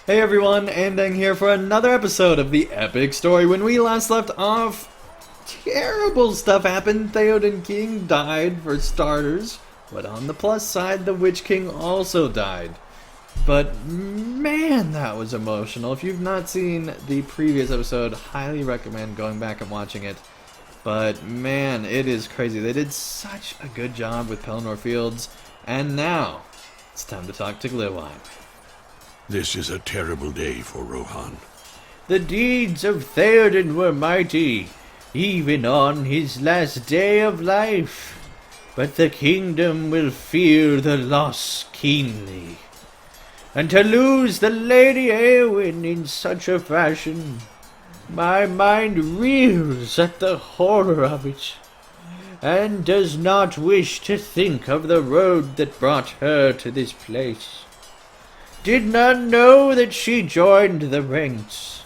Hey everyone, Andang here for another episode of the epic story. When we last left off, terrible stuff happened. Theoden King died for starters, but on the plus side, the Witch King also died. But man, that was emotional. If you've not seen the previous episode, highly recommend going back and watching it. But man, it is crazy. They did such a good job with Pelennor Fields, and now it's time to talk to Glywine. This is a terrible day for Rohan. The deeds of Theoden were mighty, even on his last day of life. But the kingdom will fear the loss keenly. And to lose the Lady Eowyn in such a fashion, my mind reels at the horror of it, and does not wish to think of the road that brought her to this place. Did not know that she joined the ranks.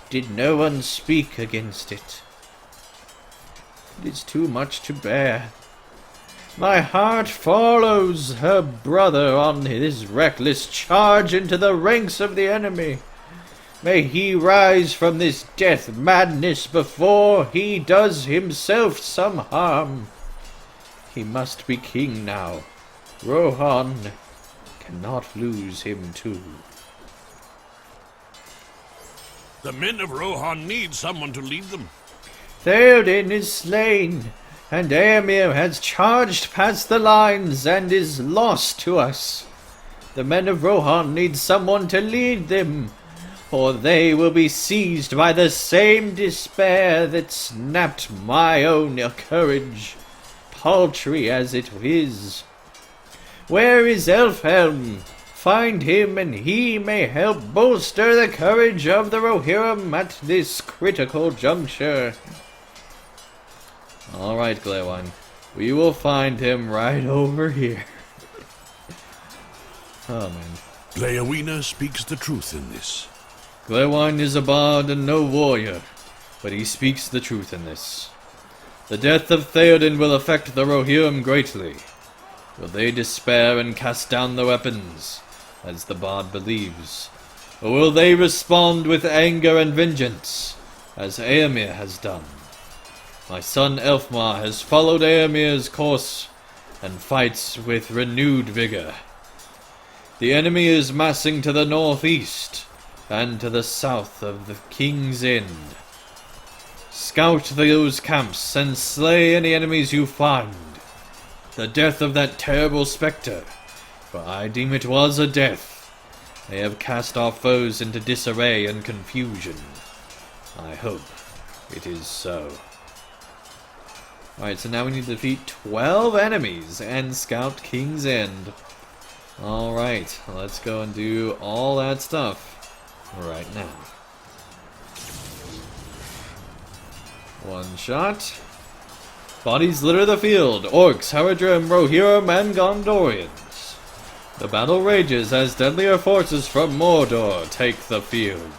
Did no one speak against it. It is too much to bear. My heart follows her brother on his reckless charge into the ranks of the enemy. May he rise from this death madness before he does himself some harm. He must be king now. Rohan cannot lose him too. The men of Rohan need someone to lead them. Theoden is slain, and Éomer has charged past the lines and is lost to us. The men of Rohan need someone to lead them, or they will be seized by the same despair that snapped my own courage, paltry as it is. Where is Elfhelm? Find him, and he may help bolster the courage of the Rohirrim at this critical juncture. Alright, Glywine. We will find him right over here. Oh, man. Glewina speaks the truth in this. Glywine is a bard and no warrior, but he speaks the truth in this. The death of Theoden will affect the Rohirrim greatly. Will they despair and cast down their weapons, as the bard believes? Or will they respond with anger and vengeance, as Éomer has done? My son Elfmar has followed Éomer's course, and fights with renewed vigor. The enemy is massing to the northeast, and to the south of the King's End. Scout those camps, and slay any enemies you find. The death of that terrible spectre, for I deem it was a death, may have cast our foes into disarray and confusion. I hope it is so. Alright, so now we need to defeat 12 enemies and scout King's End. Alright, let's go and do all that stuff right now. One shot. Bodies litter the field. Orcs, Haradrim, Rohirrim, and Gondorians. The battle rages as deadlier forces from Mordor take the field.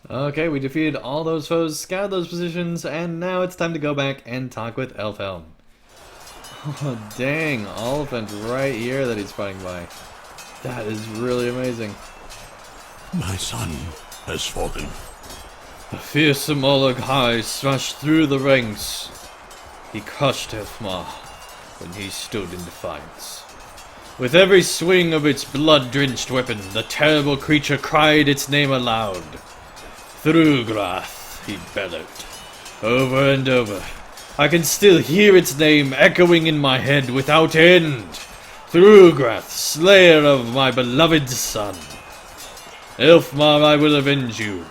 Okay, we defeated all those foes, scoured those positions, and now it's time to go back and talk with Elfhelm. Oh, dang, Oliphant right here that he's fighting by. That is really amazing. My son has fallen. The fearsome Olog smashed through the ranks. He crushed Elfmar when he stood in defiance. With every swing of its blood-drenched weapon, the terrible creature cried its name aloud. Thrugrath, he bellowed, over and over. I can still hear its name echoing in my head without end. Thrugrath, slayer of my beloved son. Elfmar, I will avenge you.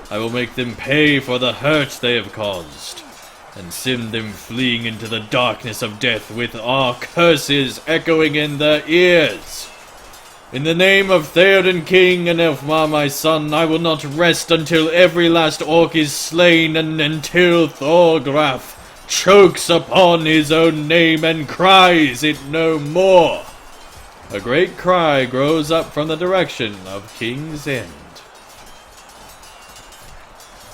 I will make them pay for the hurt they have caused, and send them fleeing into the darkness of death with our curses echoing in their ears. In the name of Theoden King and Elfmar my son, I will not rest until every last orc is slain and until Thorgraf chokes upon his own name and cries it no more. A great cry grows up from the direction of King's End.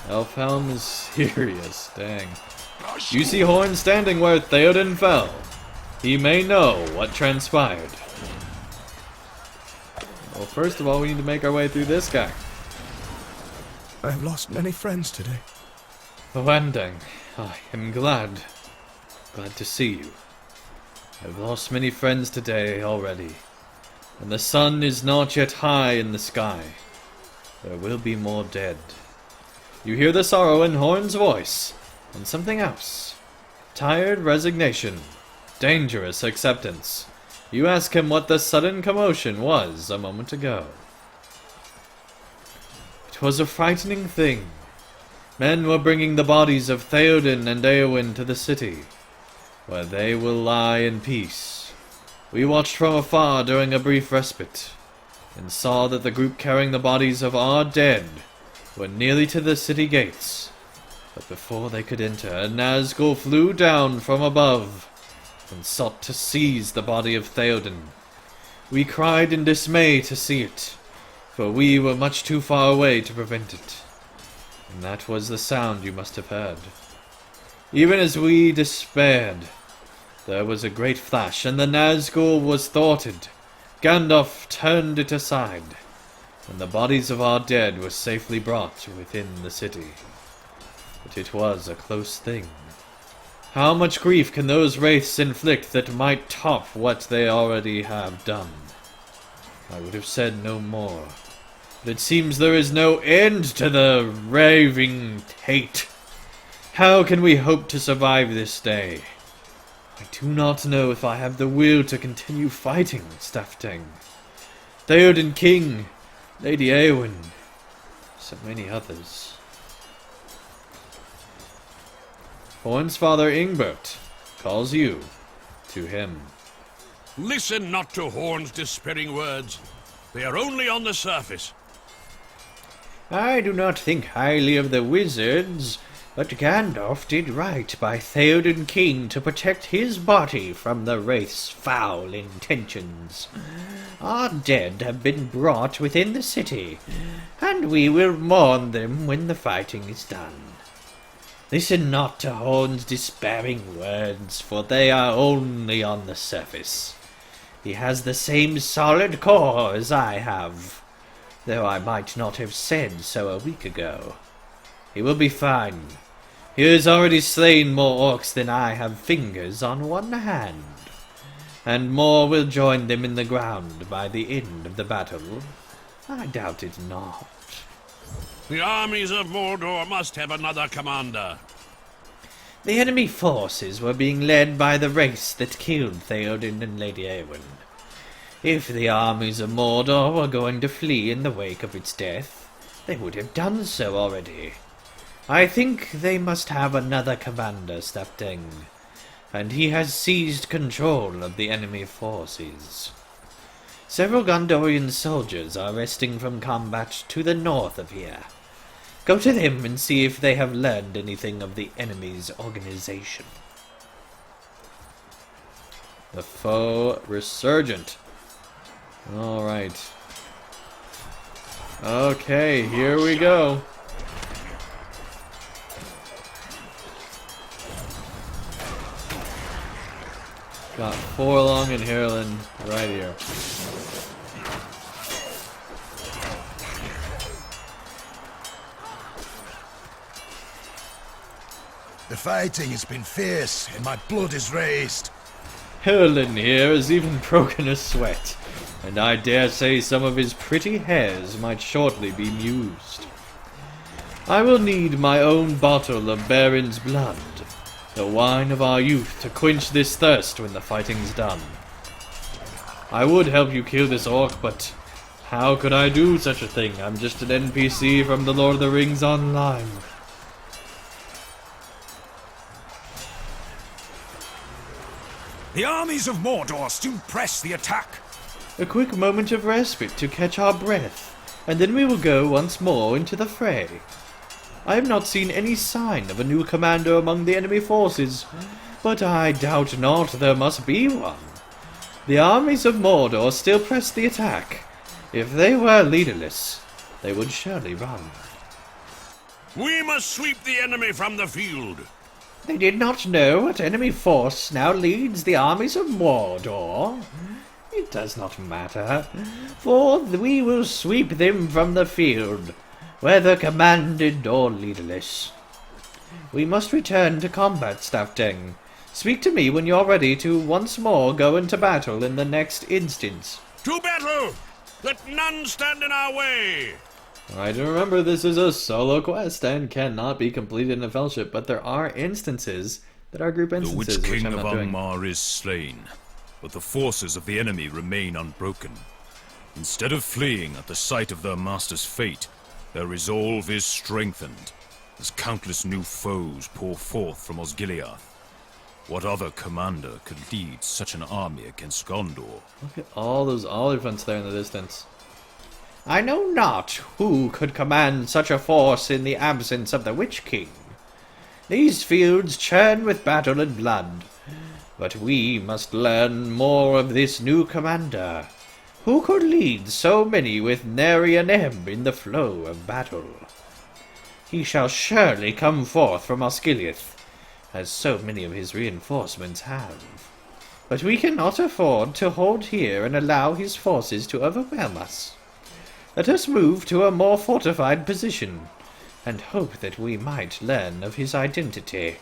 Elfhelm is serious, dang. You see Horn standing where Theoden fell. He may know what transpired. Well, first of all, we need to make our way through this guy. I have lost many friends today. Wending, I am glad to see you. I've lost many friends today already, and the sun is not yet high in the sky. There will be more dead. You hear the sorrow in Horn's voice, and something else. Tired resignation, dangerous acceptance. You ask him what the sudden commotion was a moment ago. It was a frightening thing. Men were bringing the bodies of Theoden and Eowyn to the city, where they will lie in peace. We watched from afar during a brief respite, and saw that the group carrying the bodies of our dead were nearly to the city gates. But before they could enter, a Nazgul flew down from above and sought to seize the body of Theoden. We cried in dismay to see it, for we were much too far away to prevent it. And that was the sound you must have heard. Even as we despaired, there was a great flash, and the Nazgul was thwarted. Gandalf turned it aside, and the bodies of our dead were safely brought within the city. But it was a close thing. How much grief can those wraiths inflict that might top what they already have done? I would have said no more, but it seems there is no end to the raving hate. How can we hope to survive this day? I do not know if I have the will to continue fighting, Stafting. Theoden King, Lady Eowyn, so many others. Horn's father Ingbert calls you to him. Listen not to Horn's despairing words. They are only on the surface. I do not think highly of the wizards, but Gandalf did right by Theoden King to protect his body from the wraith's foul intentions. Our dead have been brought within the city, and we will mourn them when the fighting is done. Listen not to Horn's despairing words, for they are only on the surface. He has the same solid core as I have, though I might not have said so a week ago. He will be fine. He has already slain more orcs than I have fingers on one hand, and more will join them in the ground by the end of the battle. I doubt it not. The armies of Mordor must have another commander. The enemy forces were being led by the race that killed Theoden and Lady Eowyn. If the armies of Mordor were going to flee in the wake of its death, they would have done so already. I think they must have another commander, Stafting, and he has seized control of the enemy forces. Several Gondorian soldiers are resting from combat to the north of here. Go to them and see if they have learned anything of the enemy's organization. The foe resurgent. Alright. Okay, here we go. Got Forlong and Harlan right here. The fighting has been fierce, and my blood is raised. Harlan here has even broken a sweat, and I dare say some of his pretty hairs might shortly be mused. I will need my own bottle of Baron's blood, the wine of our youth, to quench this thirst when the fighting's done. I would help you kill this orc, but How could I do such a thing? I'm just an NPC from the Lord of the Rings Online. The armies of Mordor still press the attack. A quick moment of respite to catch our breath, and then we will go once more into the fray. I have not seen any sign of a new commander among the enemy forces, but I doubt not there must be one. The armies of Mordor still press the attack. If they were leaderless, they would surely run. We must sweep the enemy from the field. They did not know what enemy force now leads the armies of Mordor. It does not matter, for we will sweep them from the field, whether commanded or leaderless. We must return to combat, Stafteng. Speak to me when you're ready to once more go into battle in the next instance. To battle! Let none stand in our way! Alright, remember this is a solo quest and cannot be completed in a fellowship, but there are instances that are group instances, The Witch which King I'm of not doing. Angmar is slain, but the forces of the enemy remain unbroken. Instead of fleeing at the sight of their master's fate, their resolve is strengthened, as countless new foes pour forth from Osgiliath. What other commander could lead such an army against Gondor? Look at all those elephants there in the distance. I know not who could command such a force in the absence of the Witch King. These fields churn with battle and blood, but we must learn more of this new commander. Who could lead so many with nary an ebb in the flow of battle? He shall surely come forth from Osgiliath, as so many of his reinforcements have. But we cannot afford to hold here and allow his forces to overwhelm us. Let us move to a more fortified position, and hope that we might learn of his identity.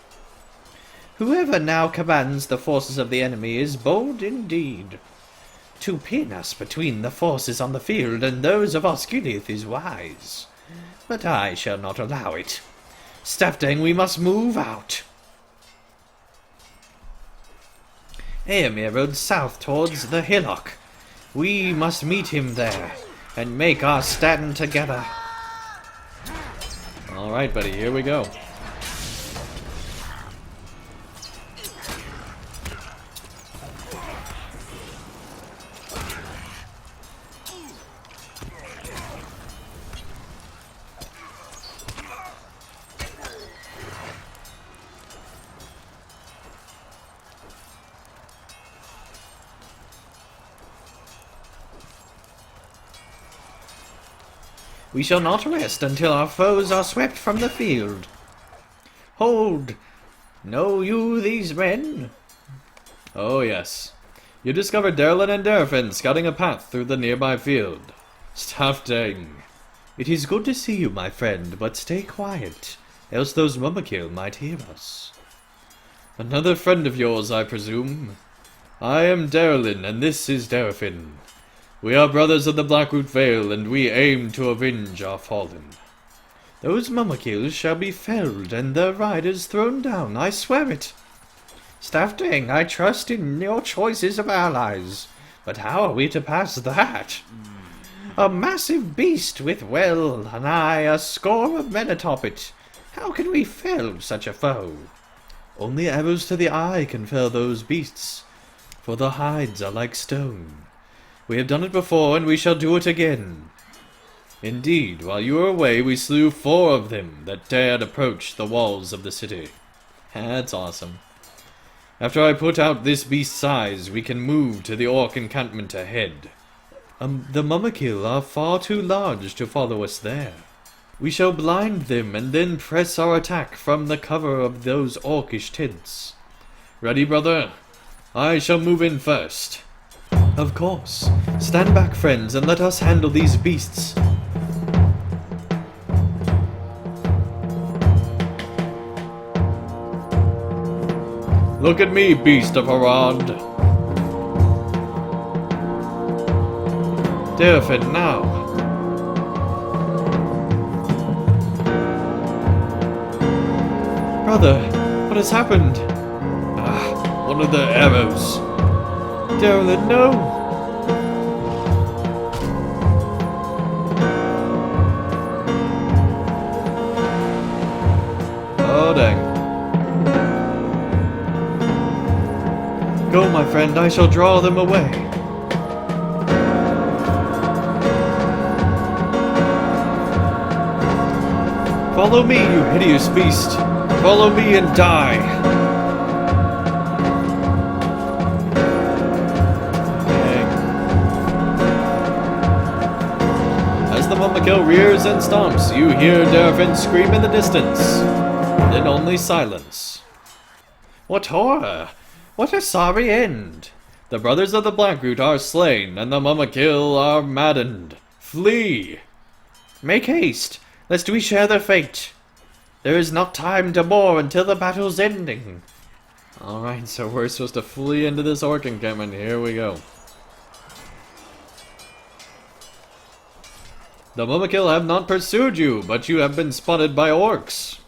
Whoever now commands the forces of the enemy is bold indeed. To pin us between the forces on the field and those of Osgiliath is wise, but I shall not allow it. Stafteng, we must move out. Eomer rode south towards the Hillock. We must meet him there, and make our stand together. Alright, buddy, here we go. We shall not rest until our foes are swept from the field. Hold! Know you these men? Oh yes. You discovered Derlin and Derfin scouting a path through the nearby field. Stafteng. It is good to see you, my friend, but stay quiet, else those Mumakil might hear us. Another friend of yours, I presume? I am Derlin, and this is Derfin. We are brothers of the Blackroot Vale, and we aim to avenge our fallen. Those Mumakils shall be felled, and their riders thrown down, I swear it. Stafteng, I trust in your choices of allies, but how are we to pass that? A massive beast with well, nigh a score of men atop it. How can we fell such a foe? Only arrows to the eye can fell those beasts, for the hides are like stone. We have done it before, and we shall do it again. Indeed, while you were away, we slew 4 of them that dared approach the walls of the city. That's awesome. After I put out this beast's eyes, we can move to the Orc encampment ahead. The Mumakil are far too large to follow us there. We shall blind them and then press our attack from the cover of those Orcish tents. Ready, brother? I shall move in first. Of course. Stand back, friends, and let us handle these beasts. Look at me, beast of Harad. Derfin, now. Brother, what has happened? One of the arrows. Derlin, no! my friend, I shall draw them away. Follow me, you hideous beast. Follow me and die. Dang. As the Momokill rears and stomps, you hear Dervin scream in the distance. Then only silence. What horror! What a sorry end! The brothers of the Blackroot are slain, and the Momokill are maddened. Flee! Make haste, lest we share their fate. There is not time to mourn until the battle's ending. Alright, so we're supposed to flee into this orc encampment. Here we go. The Momokill have not pursued you, but you have been spotted by orcs.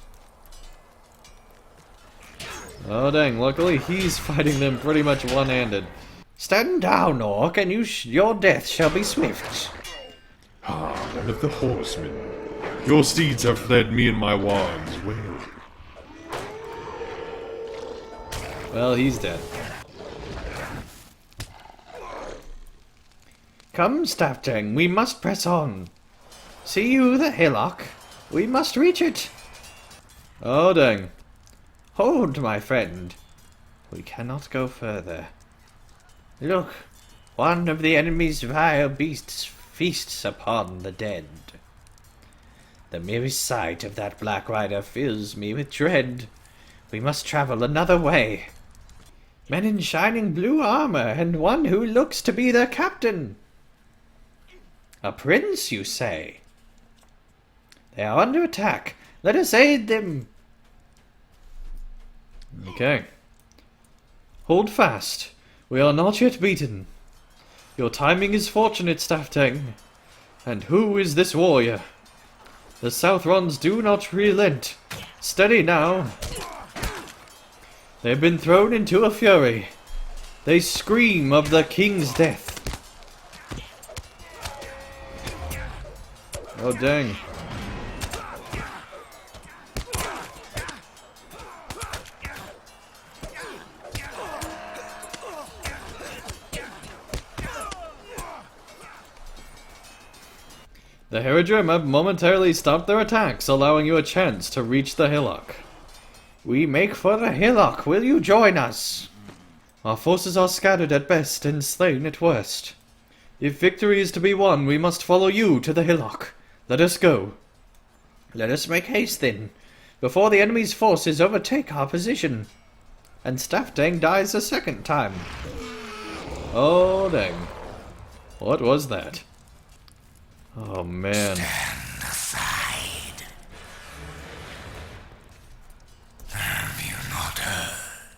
Oh dang, luckily he's fighting them pretty much one-handed. Stand down, orc, and your death shall be swift. Ah, men of the horsemen, your steeds have fled me and my wands well. Well, he's dead. Come, Staftang, we must press on. See you the hillock? We must reach it. Oh dang. Hold, my friend. We cannot go further. Look, one of the enemy's vile beasts feasts upon the dead. The merest sight of that black rider fills me with dread. We must travel another way. Men in shining blue armor, and one who looks to be their captain. A prince, you say? They are under attack. Let us aid them. Okay. Hold fast. We are not yet beaten. Your timing is fortunate, Staftang. And who is this warrior? The Southrons do not relent. Steady now. They have been thrown into a fury. They scream of the king's death. Oh dang. The Haradrim have momentarily stopped their attacks, allowing you a chance to reach the hillock. We make for the hillock. Will you join us? Our forces are scattered at best and slain at worst. If victory is to be won, we must follow you to the hillock. Let us go. Let us make haste then, before the enemy's forces overtake our position. And Staftang dies a second time. Oh dang. What was that? Oh man. Stand aside. Have you not heard?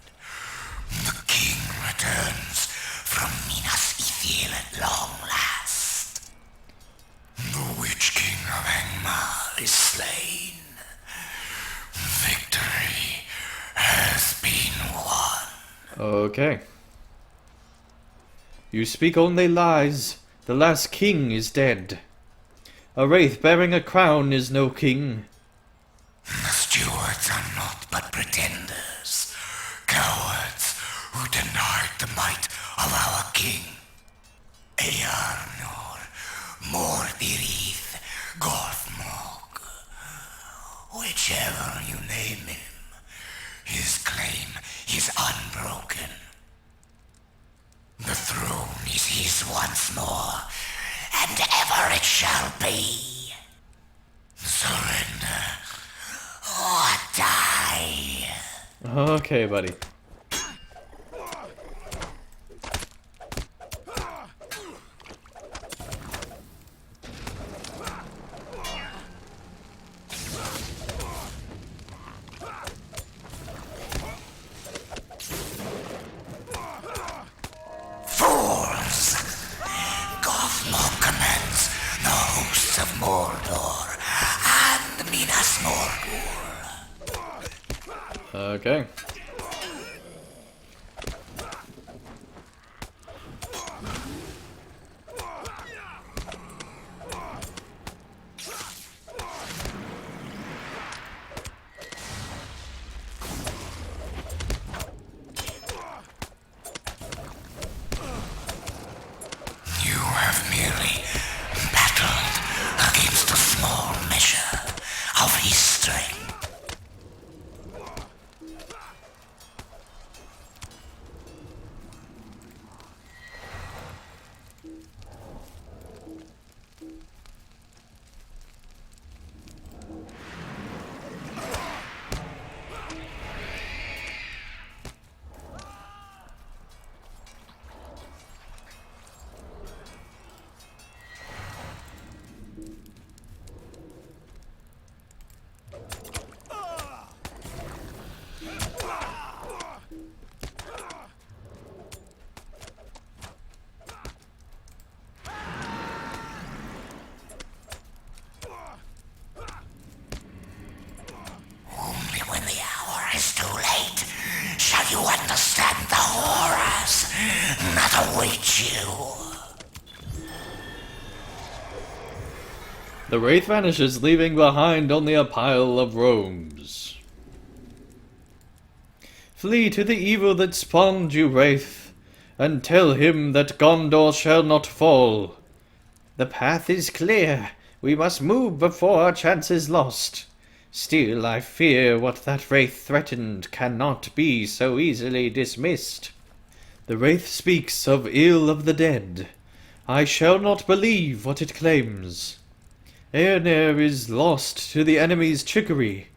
The king returns from Minas Ithil at long last. The witch king of Angmar is slain. Victory has been won. Okay. You speak only lies. The last king is dead. A wraith bearing a crown is no king. The stewards are not but pretenders, cowards who denied the might of our king. Earnor, Mordirith, Gorthmog. Whichever you name him, his claim is unbroken. The throne is his once more, and ever it shall be. Surrender or die. Okay, buddy. Fools! Gothmog commands the hosts of Mordor and Minas Morgul. Okay. finish you. The wraith vanishes, leaving behind only a pile of robes. Flee to the evil that spawned you, wraith, and tell him that Gondor shall not fall. The path is clear. We must move before our chance is lost. Still, I fear what that wraith threatened cannot be so easily dismissed. The wraith speaks of ill of the dead. I shall not believe what it claims. Eärnir is lost to the enemy's trickery,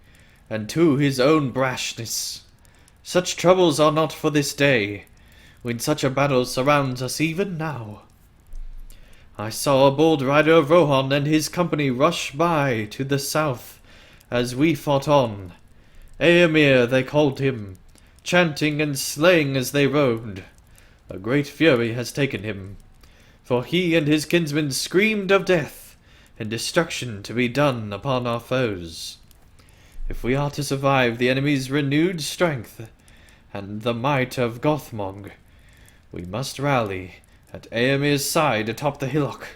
and to his own brashness. Such troubles are not for this day, when such a battle surrounds us even now. I saw a bold rider of Rohan and his company rush by to the south as we fought on. Eärnir they called him, chanting and slaying as they rode. A great fury has taken him, for he and his kinsmen screamed of death and destruction to be done upon our foes. If we are to survive the enemy's renewed strength and the might of Gothmog, we must rally at Eärnir's side atop the hillock.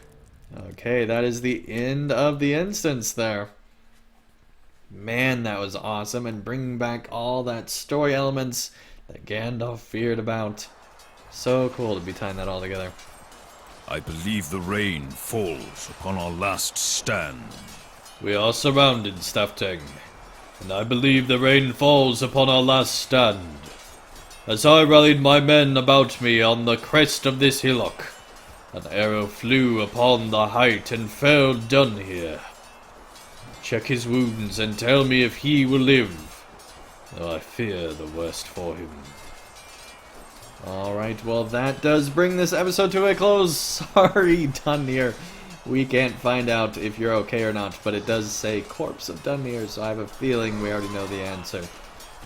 Okay, that is the end of the instance there. Man, that was awesome, and bringing back all that story elements that Gandalf feared about. So cool to be tying that all together. I believe the rain falls upon our last stand. We are surrounded, Stafting, and I believe the rain falls upon our last stand. As I rallied my men about me on the crest of this hillock, an arrow flew upon the height and fell done here. Check his wounds and tell me if he will live, though I fear the worst for him. Alright, well that does bring this episode to a close. Sorry, Dunir. We can't find out if you're okay or not, but it does say corpse of Dunir, so I have a feeling we already know the answer.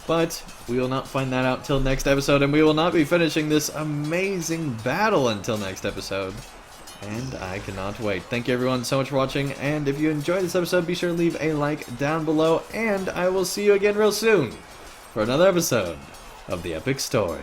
But we will not find that out till next episode, and we will not be finishing this amazing battle until next episode. And I cannot wait. Thank you everyone so much for watching, and if you enjoyed this episode, be sure to leave a like down below, and I will see you again real soon for another episode of The Epic Story.